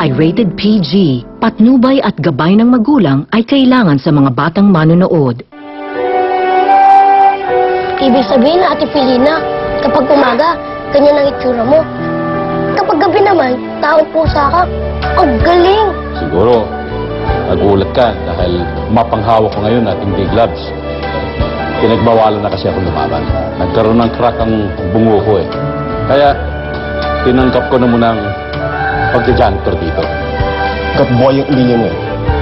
ay rated PG. Patnubay at gabay ng magulang ay kailangan sa mga batang manonood. Ibig sabihin na, Ate Felina, kapag umaga, ganyan ang itsura mo. Kapag gabi naman, taong pusa ka. Ang galing! Siguro, nagulat ka dahil mapanghawak ko ngayon at hindi gloves. Pinagbawalan na kasi ako lumaban. Nagkaroon ng crack ang bungo ko eh. Kaya, tinanggap ko na munang pagka-janitor dito. Kat buhay yung linya mo eh.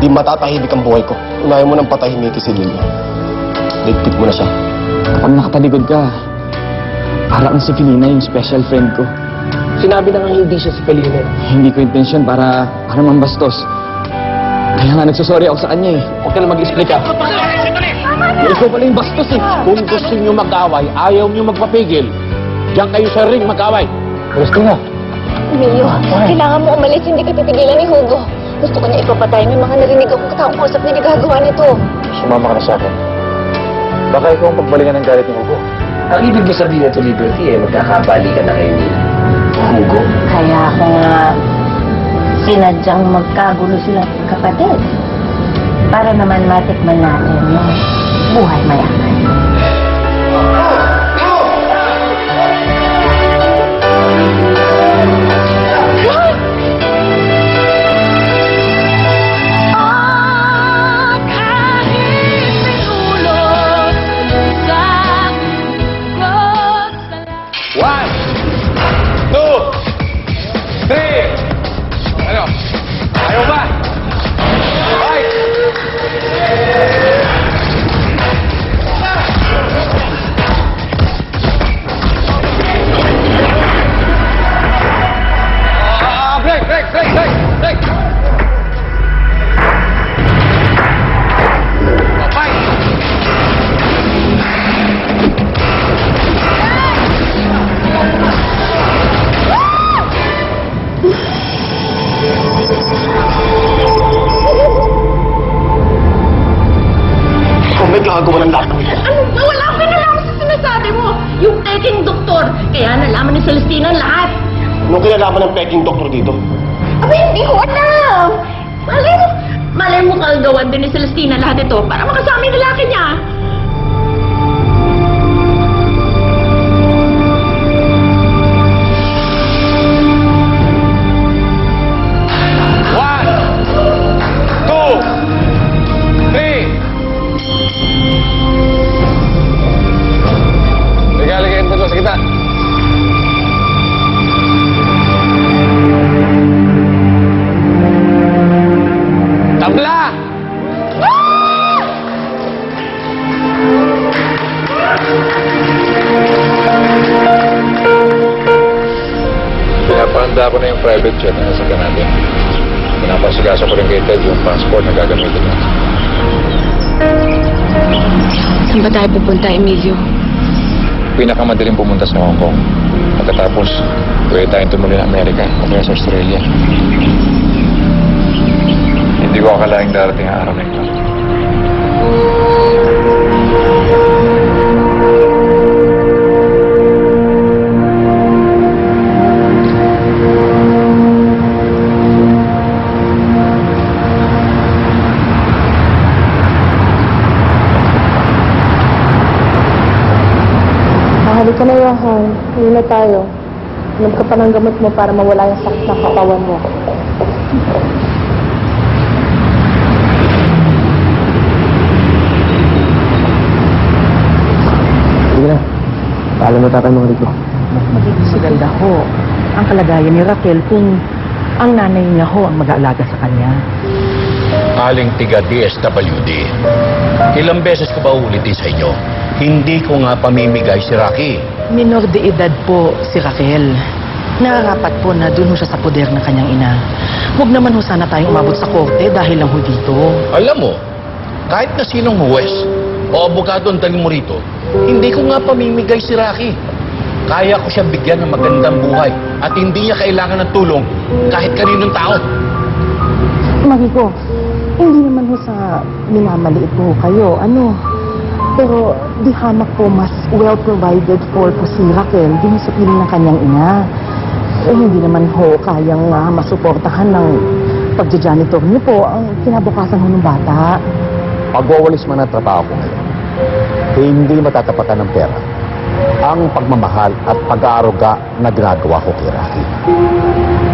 Di matatahimik ang buhay ko. Unahin mo nang patahimiki si Lilia. Ligpit mo na siya. Kapag nakataligod ka, parang si Felina yung special friend ko. Sinabi na nga hindi siya si Felina. Hindi ko intensyon para mambastos. Kaya nga nagsusorry ako sa kanya eh. Huwag ka na mag-explica. Ikaw pala yung bastos eh. Kung gusto niyo mag-away, ayaw niyo magpapigil. Diyan kayo sa ring mag-away. Gusto na. Emilio, kailangan mo umalis, hindi ka titigilan ni Hugo. Gusto ko niya ipapatay. May mga narinig akong kataong usap na nagagawa nito. Sumama ka na sa akin. Baka ikaw ang pagbalikan ng galit ni Hugo. Ang ibig mo sabihin nito, Liberty, magkakabali ka na kayo ni Hugo. Kaya ako nga sinadyang magkagulo silang kapatid. Para naman matikman natin yung buhay mayaman. Gagawa ng lahat ng ito. Ano ba? Wala akong kinalaman sa sinasabi mo. Yung peking doktor. Kaya nalaman ni Celestina lahat. Anong kinalaman ng peking doktor dito? Aba, hindi ko alam. Malay mo kagawan din ni Celestina lahat ito para makasama yung lalaki niya. Pinapahanda ko na yung private jet na nasaka natin. Pinapasigaso ko rin kay Ted yung passport na gagamitin natin. Saan ba tayo pupunta, Emilio? Pinakamadaling pumunta sa Hong Kong. Pagkatapos, pwede tayong tumuloy ng Amerika o kaya sa Australia. Hindi ko akalaing darating ang araw na ito. Halika na, Johan. Hindi na tayo. Inom ka pa ng gamot mo para mawala yung sakit ng katawan mo. Sige na. Paalam na tatay mga rito. Mas magiging maganda ho ang kalagayan ni Raquel kung ang nanay niya ho ang mag-aalaga sa kanya. Aling tiga DSWD, ilang beses ko ba ulitin sa inyo? Hindi ko nga pamimigay si Rocky. Minor de edad po si Raquel. Nararapat po na dun ho siya sa poder ng kanyang ina. Huwag naman ho sana tayong umabot sa korte dahil lang ho dito. Alam mo, kahit na sinong huwes o abogado ang dalhin mo rito, hindi ko nga pamimigay si Rocky. Kaya ko siya bigyan ng magandang buhay at hindi niya kailangan ng tulong kahit kaninong tao. Mariko, hindi naman ho sa minamaliit po kayo. Pero di hamak po mas well provided for po si Raquel din sa piling ng kanyang ina. hindi naman ho kayang masuportahan ng pagja-janitor niyo po ang kinabukasan ho ng bata. Pagwawalis man ang trabaho ko ngayon, hindi matatapatan ng pera ang pagmamahal at pag-aaruga na ginagawa ko kay Rocky.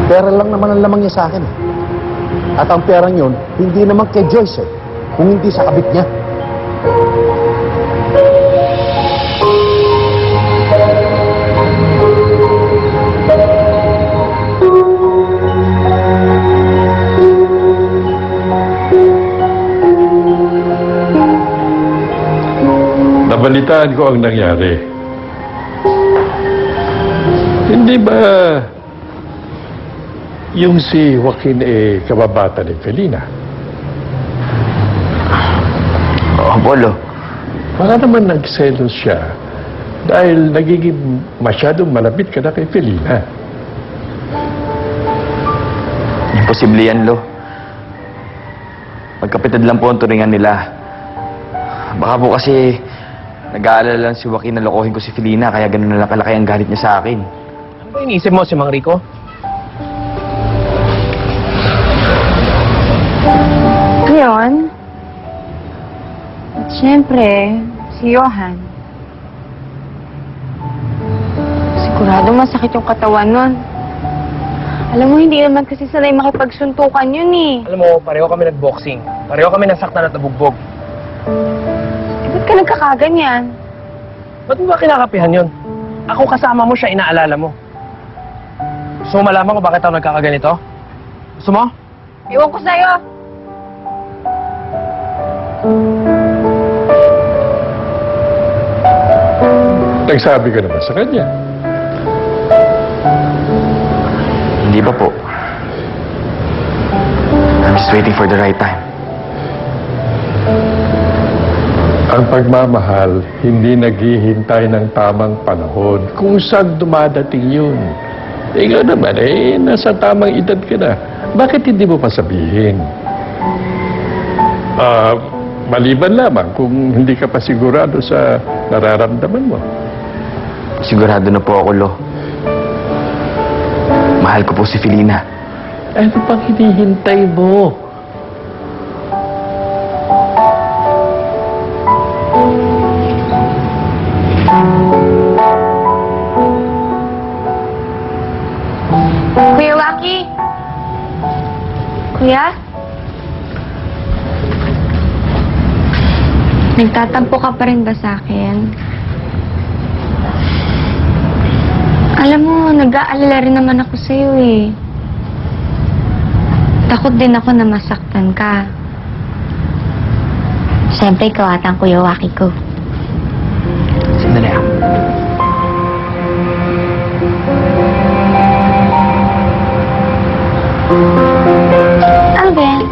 Pera lang naman ang lamang niya sa akin. At ang pera yun, hindi naman kay Joyce kung hindi sa kabit niya. Nabalitaan ko ang nangyari. Hindi ba yung si Joaquin kababata ni Felina? Oo, Bolo. Baka naman nagselos siya dahil nagiging masyadong malapit ka na kay Felina. Imposible yan, Lo. Magkapitad lang po ang turingan nila. Baka po kasi nag-aalala lang si Joaquin na lokohin ko si Felina, kaya ganun na lang kalaki ang galit niya sa akin. Ano ba iniisip mo si Mang Rico? Ngayon, at syempre, si Johan. Sigurado masakit yung katawan nun. Alam mo, hindi naman kasi sanay makipagsuntukan yun eh. Alam mo, pareho kami nag-boxing. Pareho kami nasaktan at nabugbog. Ba't ka nagkakaganyan? Ba't mo ba kinakapihan yun? Ako kasama mo siya, inaalala mo. Gusto mo malaman ko bakit ako nagkakaganito? Gusto mo? Iwan ko sa'yo. Nagsabi ka naman sa kanya. Hindi pa po. I'm just waiting for the right time. Ang pagmamahal, hindi naghihintay ng tamang panahon kung saan dumadating yun. Ikaw naman, nasa tamang edad ka na. Bakit hindi mo pa sabihin? Maliban lamang kung hindi ka pa sigurado sa nararamdaman mo. Sigurado na po ako, Lo. Mahal ko po si Felina. Ano pang hinihintay mo? Kuya Waki? Kuya? Nagtatampo ka pa rin ba sa akin? Alam mo, nag-aalala rin naman ako sa'yo eh. Takot din ako na masaktan ka. Siyempre, ikaw ata ang Kuya Waki ko. Sandali ah. Ano ba yan?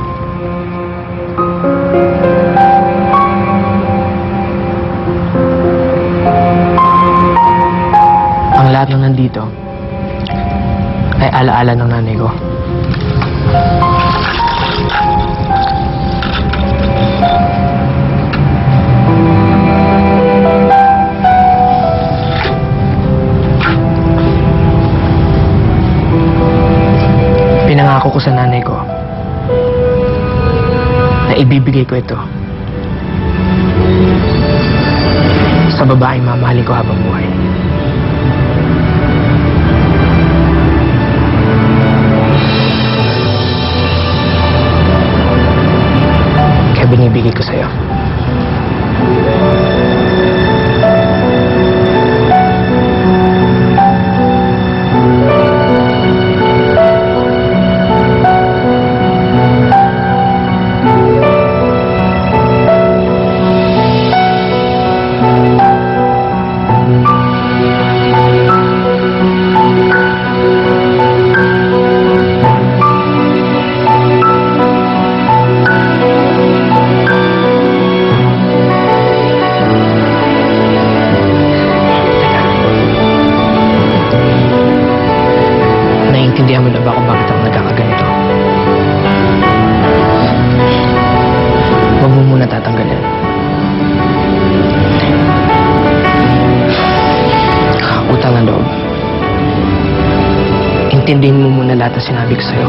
Ang lahat ng nandito ay alaala ng nanay ko. Pinangako ko sa nanay ko na ibibigay ko ito sa babaeng mamahalin ko habang buhay. Kaya binibigay ko sa'yo. intindihin mo muna lahat ng sinabi ko sa'yo.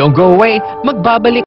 Don't go away, magbabalik